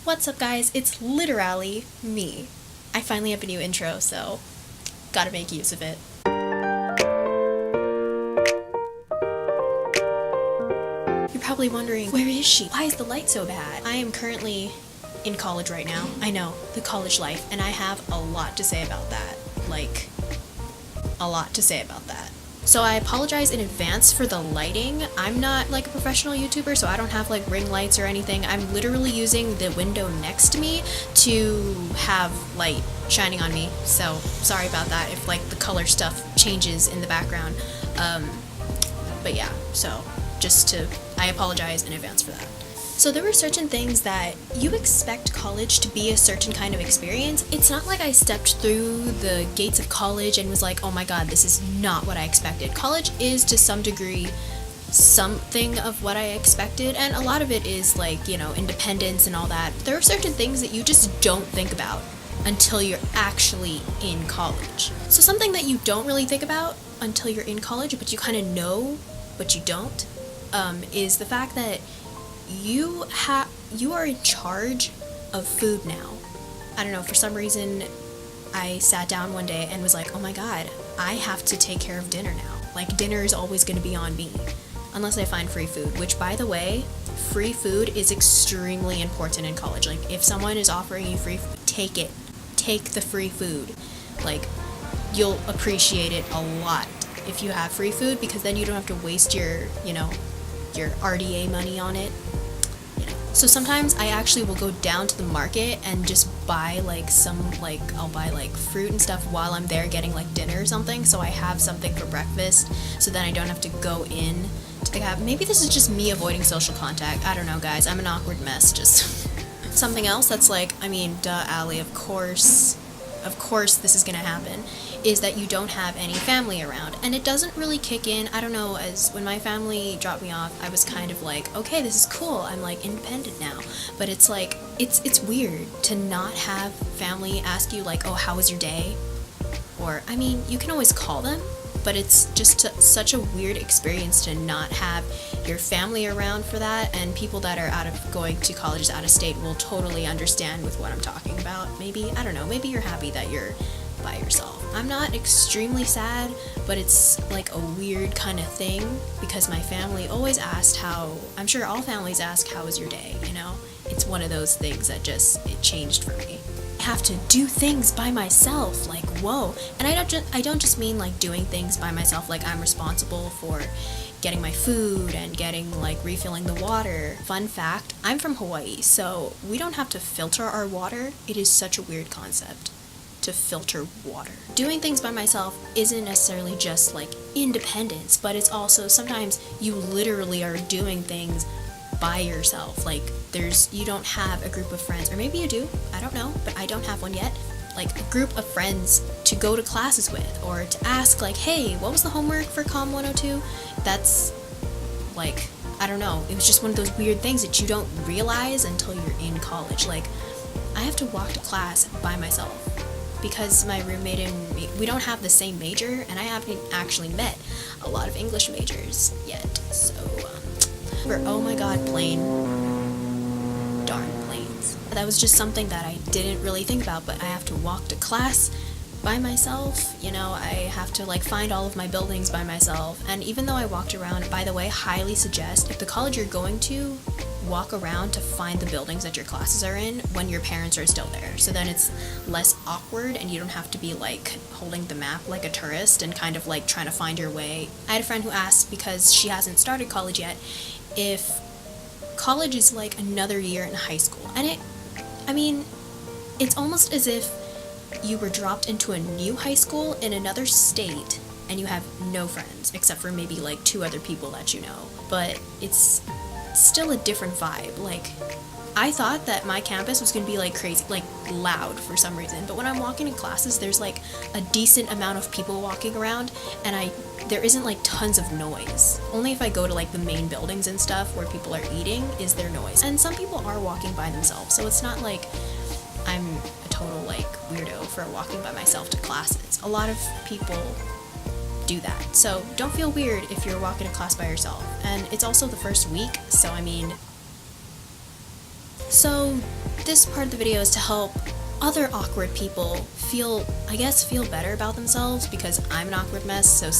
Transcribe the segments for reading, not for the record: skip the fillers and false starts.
What's up, guys? It's literally me. I finally have a new intro, so gotta make use of it. You're probably wondering, where is she? Why is the light so bad? I am currently in college right now. I know, the college life, and I have a lot to say about that. Like, a lot to say about that. So I apologize in advance for the lighting. I'm not like a professional YouTuber, so I don't have like ring lights or anything. I'm literally using the window next to me to have light shining on me. So sorry about that if like the color stuff changes in the background. But yeah, so I apologize in advance for that. So there were certain things that you expect college to be a certain kind of experience. It's not like I stepped through the gates of college and was like, oh my god, this is not what I expected. College is to some degree something of what I expected, and a lot of it is like, you know, independence and all that. There are certain things that you just don't think about until you're actually in college. So something that you don't really think about until you're in college, but you kind of know, but you don't, is the fact that you are in charge of food now. I don't know, for some reason I sat down one day and was like, oh my god, I have to take care of dinner now. Like, dinner is always going to be on me unless I find free food, which, by the way, free food is extremely important in college. Like, if someone is offering you free food, take it. Take the free food. Like, you'll appreciate it a lot if you have free food, because then you don't have to waste your RDA money on it. So sometimes I actually will go down to the market and just buy I'll buy like fruit and stuff while I'm there getting like dinner or something, so I have something for breakfast, so then I don't have to go in to the cab. Maybe this is just me avoiding social contact. I don't know, guys. I'm an awkward mess. Just something else that's like, I mean, duh, Allie, of course this is gonna happen, is that you don't have any family around. And it doesn't really kick in, I don't know, as when my family dropped me off, I was kind of like, okay, this is cool, I'm like independent now. But it's like, it's weird to not have family ask you like, oh, how was your day? Or, I mean, you can always call them, but it's just such a weird experience to not have your family around for that. And people that are going to colleges out of state will totally understand with what I'm talking about. Maybe, I don't know, maybe you're happy that you're by yourself. I'm not extremely sad, but it's like a weird kind of thing, because my family always asked I'm sure all families ask, how was your day, you know? It's one of those things that it changed for me. I have to do things by myself, like, whoa. And I don't just mean like doing things by myself, like I'm responsible for getting my food and refilling the water. Fun fact, I'm from Hawaii, so we don't have to filter our water. It is such a weird concept to filter water. Doing things by myself isn't necessarily just like independence, but it's also sometimes you literally are doing things by yourself. Like, you don't have a group of friends, or maybe you do, I don't know, but I don't have one yet, like a group of friends to go to classes with, or to ask like, hey, what was the homework for Com 102? That's like, I don't know, it was just one of those weird things that you don't realize until you're in college. Like, I have to walk to class by myself because my roommate and me, we don't have the same major, and I haven't actually met a lot of English majors yet. So, oh my god, darn planes. That was just something that I didn't really think about, but I have to walk to class by myself, you know, I have to like find all of my buildings by myself. And even though I walked around, by the way, highly suggest, if the college you're going to, walk around to find the buildings that your classes are in when your parents are still there, so then it's less awkward and you don't have to be like holding the map like a tourist and kind of like trying to find your way. I had a friend who asked, because she hasn't started college yet, if college is like another year in high school. And it's almost as if you were dropped into a new high school in another state and you have no friends except for maybe like 2 other people that you know. But it's still a different vibe. Like, I thought that my campus was going to be like crazy, like loud for some reason, but when I'm walking in classes, there's like a decent amount of people walking around, and there isn't like tons of noise. Only if I go to like the main buildings and stuff where people are eating is there noise. And some people are walking by themselves, so it's not like I'm a total like weirdo for walking by myself to classes. A lot of people do that, so don't feel weird if you're walking to class by yourself. And it's also the first week, so This part of the video is to help other awkward people feel better about themselves, because I'm an awkward mess, so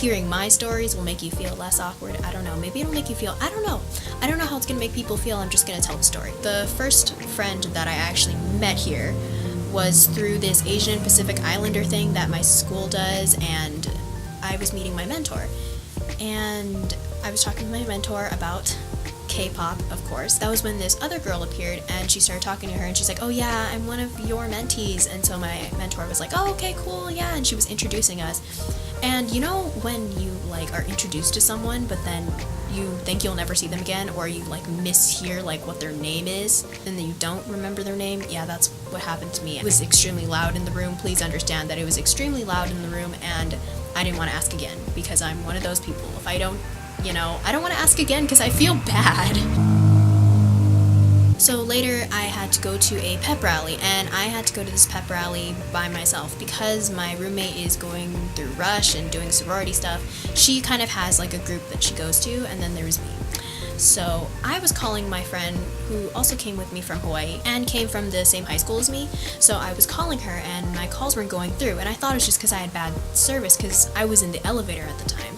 hearing my stories will make you feel less awkward. I don't know, maybe it'll make you feel, I don't know how it's gonna make people feel. I'm just gonna tell the story. The first friend that I actually met here was through this Asian and Pacific Islander thing that my school does, and I was meeting my mentor, and I was talking to my mentor about K-pop, of course. That was when this other girl appeared, and she started talking to her, and she's like, oh yeah, I'm one of your mentees. And so my mentor was like, oh, okay, cool, yeah, and she was introducing us. And you know when you like are introduced to someone, but then you think you'll never see them again, or you like mishear like what their name is, and then you don't remember their name? Yeah, that's what happened to me. It was extremely loud in the room. Please understand that it was extremely loud in the room, and I didn't want to ask again, because I'm one of those people. If I don't want to ask again because I feel bad. So later I had to go to a pep rally, and I had to go to this pep rally by myself because my roommate is going through Rush and doing sorority stuff. She kind of has like a group that she goes to, and then there's me. So I was calling my friend who also came with me from Hawaii and came from the same high school as me. So I was calling her, and my calls weren't going through, and I thought it was just because I had bad service because I was in the elevator at the time.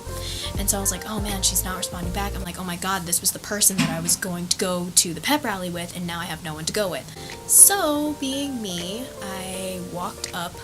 And so I was like, oh man, she's not responding back. I'm like, oh my god, this was the person that I was going to go to the pep rally with, and now I have no one to go with. So, being me, I walked up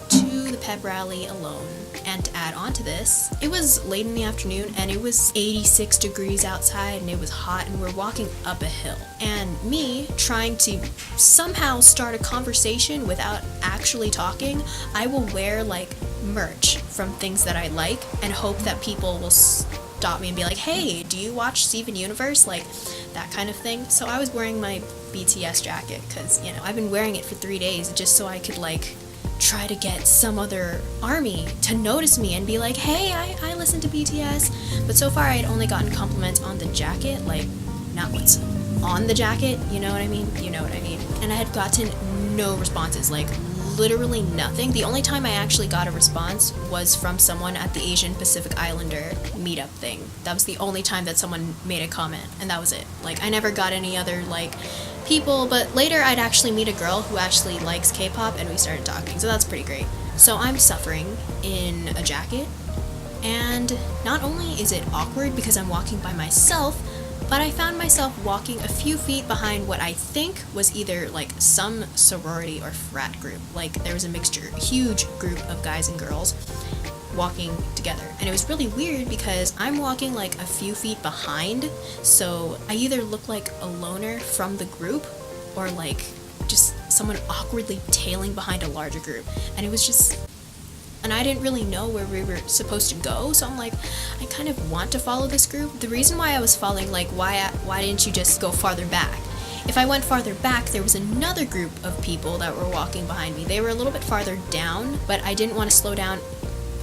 to the pep rally alone. And to add on to this, it was late in the afternoon, and it was 86 degrees outside, and it was hot, and we're walking up a hill. And me, trying to somehow start a conversation without actually talking, I will wear like merch from things that I like and hope that people will stop me and be like, hey, do you watch Steven Universe? Like, that kind of thing. So I was wearing my BTS jacket because, I've been wearing it for 3 days just so I could, like, try to get some other army to notice me and be like, hey, I listen to BTS. But so far I had only gotten compliments on the jacket, like, not what's on the jacket, you know what I mean? You know what I mean. And I had gotten no responses, like, literally nothing. The only time I actually got a response was from someone at the Asian Pacific Islander meetup thing. That was the only time that someone made a comment, and that was it. Like, I never got any other, like, people, but later I'd actually meet a girl who actually likes K-pop, and we started talking, so that's pretty great. So I'm suffering in a jacket, and not only is it awkward because I'm walking by myself, but I found myself walking a few feet behind what I think was either like some sorority or frat group. Like, there was a mixture, a huge group of guys and girls walking together. And it was really weird because I'm walking like a few feet behind, so I either look like a loner from the group or like just someone awkwardly tailing behind a larger group. And it was just... And I didn't really know where we were supposed to go, so I'm like, I kind of want to follow this group. The reason why I was following, like, why didn't you just go farther back? If I went farther back, there was another group of people that were walking behind me. They were a little bit farther down, but I didn't want to slow down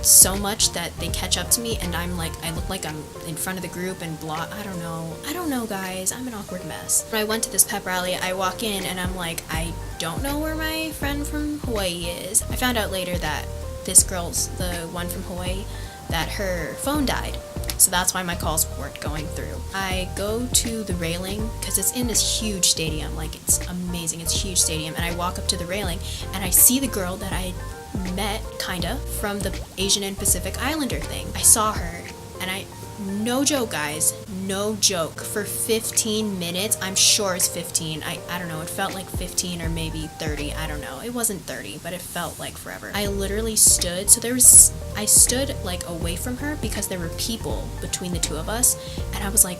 so much that they catch up to me, and I look like I'm in front of the group and blah. I don't know, guys. I'm an awkward mess. When I went to this pep rally, I walk in and I'm like, I don't know where my friend from Hawaii is. I found out later that this girl's, the one from Hawaii, that her phone died. So that's why my calls weren't going through. I go to the railing, because it's in this huge stadium, like, it's amazing, it's a huge stadium, and I walk up to the railing, and I see the girl that I met, kinda, from the Asian and Pacific Islander thing. I saw her, and no joke, guys, no joke, for 15 minutes, I'm sure it's 15, I don't know, it felt like 15 or maybe 30, I don't know, it wasn't 30, but it felt like forever. I literally stood, I stood like away from her because there were people between the two of us, and I was like,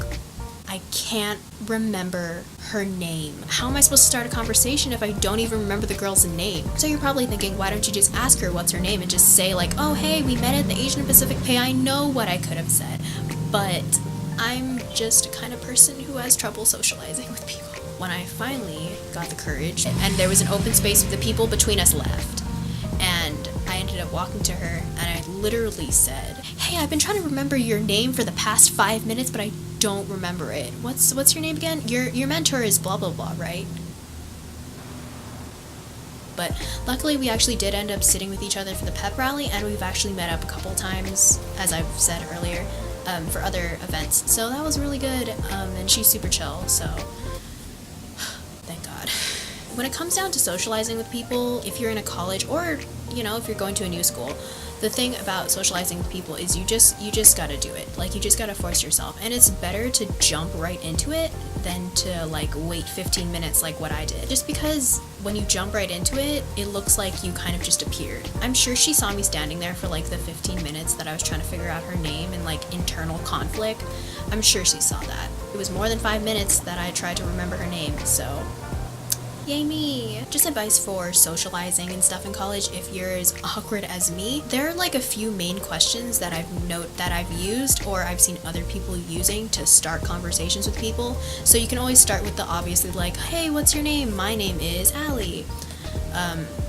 I can't remember her name. How am I supposed to start a conversation if I don't even remember the girl's name? So you're probably thinking, why don't you just ask her what's her name and just say like, oh hey, we met at the Asian Pacific. Hey, I know what I could have said, but I'm just a kind of person who has trouble socializing with people. When I finally got the courage, and there was an open space with the people between us left, and I ended up walking to her, and I literally said, hey, I've been trying to remember your name for the past 5 minutes, but I don't remember it. What's your name again? Your mentor is blah blah blah, right? But luckily we actually did end up sitting with each other for the pep rally, and we've actually met up a couple times, as I've said earlier, for other events. So that was really good, and she's super chill, so thank God. when it comes down to socializing with people, if you're in a college or, you know, if you're going to a new school, the thing about socializing with people is you just gotta do it. Like, you just gotta force yourself. And it's better to jump right into it than to, like, wait 15 minutes like what I did. Just because when you jump right into it, it looks like you kind of just appeared. I'm sure she saw me standing there for, like, the 15 minutes that I was trying to figure out her name and, like, internal conflict. I'm sure she saw that. It was more than 5 minutes that I tried to remember her name, so yay me. Just advice for socializing and stuff in college if you're as awkward as me. There are like a few main questions that I've used or I've seen other people using to start conversations with people. So you can always start with the obviously like, hey, what's your name? My name is Allie.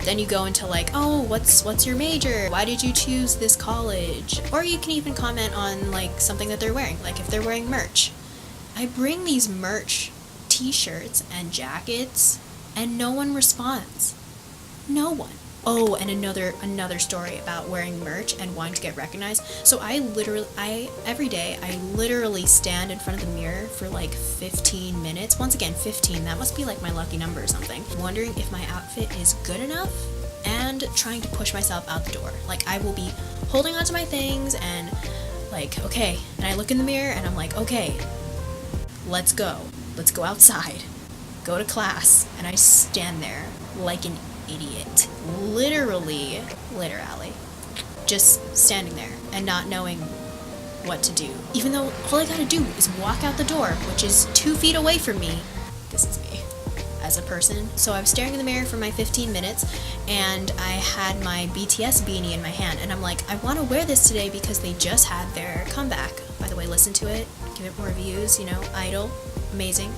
Then you go into like, oh, what's your major? Why did you choose this college? Or you can even comment on like something that they're wearing, like if they're wearing merch. I bring these merch t-shirts and jackets and no one responds. No one. Oh, and another story about wearing merch and wanting to get recognized. So every day I literally stand in front of the mirror for like 15 minutes. Once again, 15, that must be like my lucky number or something. Wondering if my outfit is good enough and trying to push myself out the door. Like, I will be holding onto my things and like, okay. And I look in the mirror and I'm like, okay, let's go. Let's go outside. Go to class. And I stand there like an idiot. Literally, just standing there and not knowing what to do. Even though all I gotta do is walk out the door, which is 2 feet away from me. This is me as a person. So I was staring in the mirror for my 15 minutes and I had my BTS beanie in my hand and I'm like, I want to wear this today because they just had their comeback. By the way, listen to it, give it more views, you know, Idol, amazing.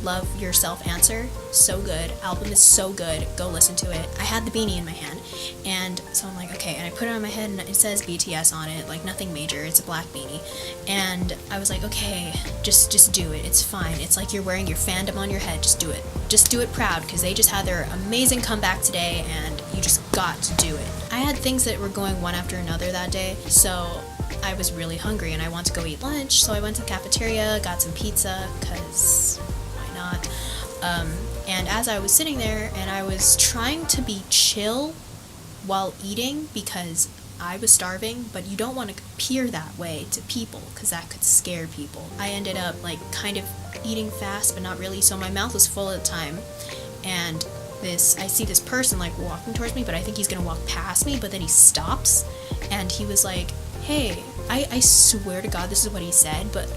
Love Yourself Answer, so good. Album is so good, go listen to it. I had the beanie in my hand and so I'm like, okay, and I put it on my head and it says BTS on it, like nothing major, it's a black beanie. And I was like, okay, just do it, it's fine. It's like you're wearing your fandom on your head, just do it. Just do it proud because they just had their amazing comeback today and you just got to do it. I had things that were going one after another that day, so I was really hungry and I wanted to go eat lunch, so I went to the cafeteria, got some pizza, because not. And as I was sitting there and I was trying to be chill while eating because I was starving, but you don't want to appear that way to people because that could scare people. I ended up like kind of eating fast but not really, so my mouth was full at the time and I see this person like walking towards me, but I think he's gonna walk past me, but then he stops and he was like, hey, I swear to God this is what he said, but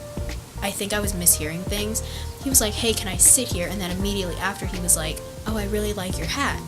I think I was mishearing things. He was like, hey, can I sit here? And then immediately after he was like, oh, I really like your hat.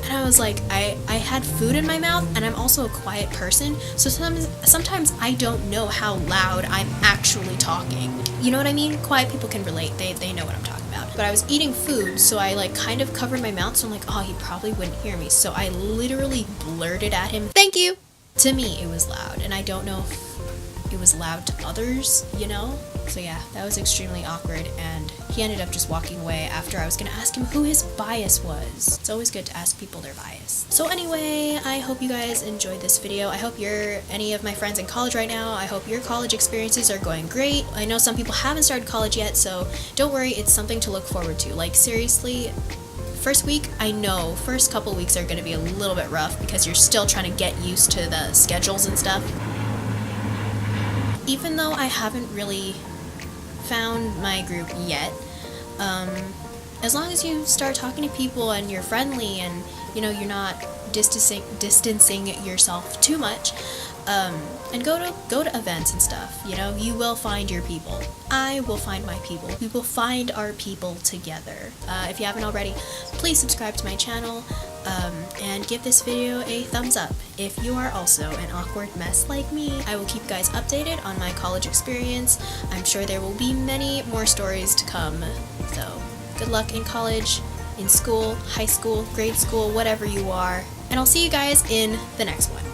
And I was like, I had food in my mouth and I'm also a quiet person, so sometimes I don't know how loud I'm actually talking. You know what I mean? Quiet people can relate, they know what I'm talking about. But I was eating food, so I like kind of covered my mouth, so I'm like, oh, he probably wouldn't hear me. So I literally blurted at him, thank you! To me, it was loud, and I don't know if it was loud to others, you know? So yeah, that was extremely awkward, and he ended up just walking away after I was gonna ask him who his bias was. It's always good to ask people their bias. So anyway, I hope you guys enjoyed this video. I hope you're any of my friends in college right now. I hope your college experiences are going great. I know some people haven't started college yet, so don't worry, it's something to look forward to. Like, seriously, first week, I know, first couple weeks are gonna be a little bit rough because you're still trying to get used to the schedules and stuff. Even though I haven't really found my group yet, as long as you start talking to people and you're friendly and you know you're not distancing yourself too much, and go to events and stuff, you know, you will find your people. I will find my people. We will find our people together. If you haven't already, please subscribe to my channel and give this video a thumbs up. If you are also an awkward mess like me, I will keep you guys updated on my college experience. I'm sure there will be many more stories to come. So good luck in college, in school, high school, grade school, whatever you are. And I'll see you guys in the next one.